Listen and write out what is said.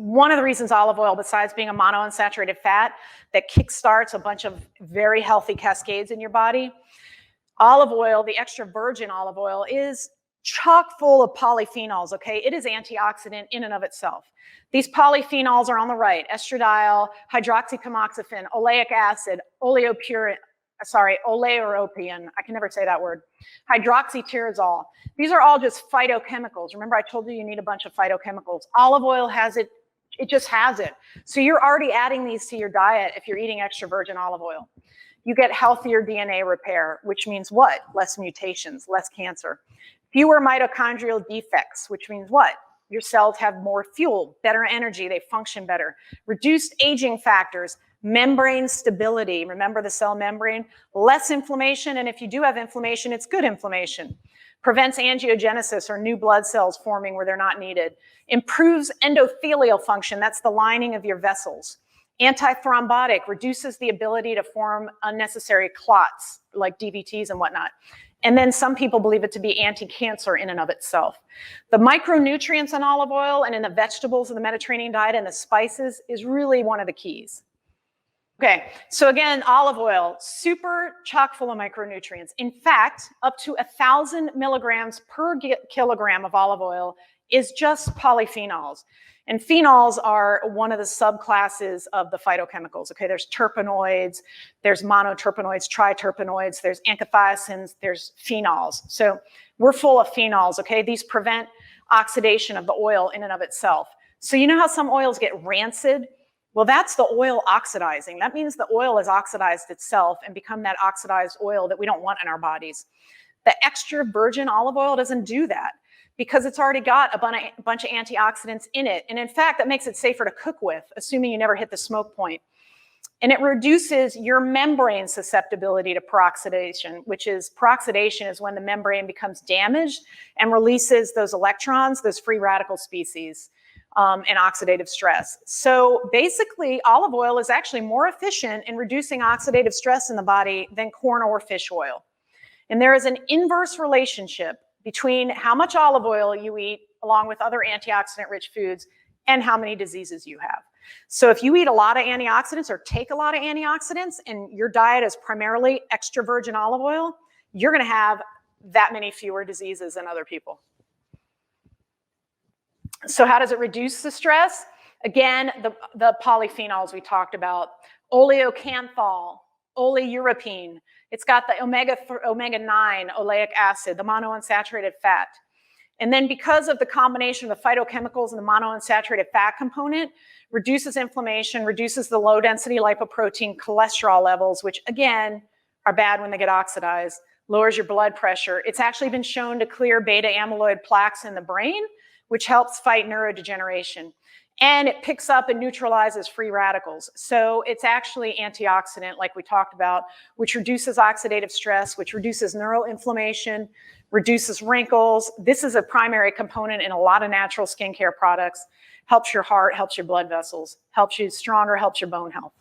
one of the reasons olive oil, besides being a monounsaturated fat that kickstarts a bunch of very healthy cascades in your body, olive oil, the extra virgin olive oil, is chock full of polyphenols, okay? It is antioxidant in and of itself. These polyphenols are on the right: estradiol, hydroxytamoxifen, oleic acid, oleopirin, I can never say that word, hydroxytyrosol. These are all just phytochemicals. Remember, I told you you need a bunch of phytochemicals. Olive oil has it, it just has it. So you're already adding these to your diet if you're eating extra virgin olive oil. You get healthier DNA repair, which means what? Less mutations, less cancer. Fewer mitochondrial defects, which means what? Your cells have more fuel, better energy, they function better. Reduced aging factors, membrane stability, remember the cell membrane? Less inflammation, and if you do have inflammation, it's good inflammation. Prevents angiogenesis, or new blood cells forming where they're not needed. Improves endothelial function, that's the lining of your vessels. Antithrombotic, reduces the ability to form unnecessary clots like DVTs and whatnot. And then some people believe it to be anti-cancer in and of itself. The micronutrients in olive oil and in the vegetables of the Mediterranean diet and the spices is really one of the keys. Okay, so again, olive oil, super chock full of micronutrients. In fact, up to 1,000 milligrams per kilogram of olive oil is just polyphenols. And phenols are one of the subclasses of the phytochemicals. Okay, there's terpenoids, there's monoterpenoids, triterpenoids, there's antithiacins, there's phenols. So we're full of phenols, okay? These prevent oxidation of the oil in and of itself. So you know how some oils get rancid? Well, that's the oil oxidizing. That means the oil has oxidized itself and become that oxidized oil that we don't want in our bodies. The extra virgin olive oil doesn't do that, because it's already got a bunch of antioxidants in it. And in fact, that makes it safer to cook with, assuming you never hit the smoke point. And it reduces your membrane susceptibility to peroxidation, peroxidation is when the membrane becomes damaged and releases those electrons, those free radical species, and oxidative stress. So basically, olive oil is actually more efficient in reducing oxidative stress in the body than corn or fish oil. And there is an inverse relationship between how much olive oil you eat, along with other antioxidant-rich foods, and how many diseases you have. So if you eat a lot of antioxidants or take a lot of antioxidants and your diet is primarily extra virgin olive oil, you're going to have that many fewer diseases than other people. So how does it reduce the stress? Again, the polyphenols we talked about. Oleocanthal, oleurepine. It's got the omega-9 oleic acid, the monounsaturated fat. And then because of the combination of the phytochemicals and the monounsaturated fat component, reduces inflammation, reduces the low-density lipoprotein cholesterol levels, which again are bad when they get oxidized, lowers your blood pressure. It's actually been shown to clear beta amyloid plaques in the brain, which helps fight neurodegeneration. And it picks up and neutralizes free radicals. So it's actually antioxidant, like we talked about, which reduces oxidative stress, which reduces neural inflammation, reduces wrinkles. This is a primary component in a lot of natural skincare products. Helps your heart, helps your blood vessels, helps you stronger, helps your bone health.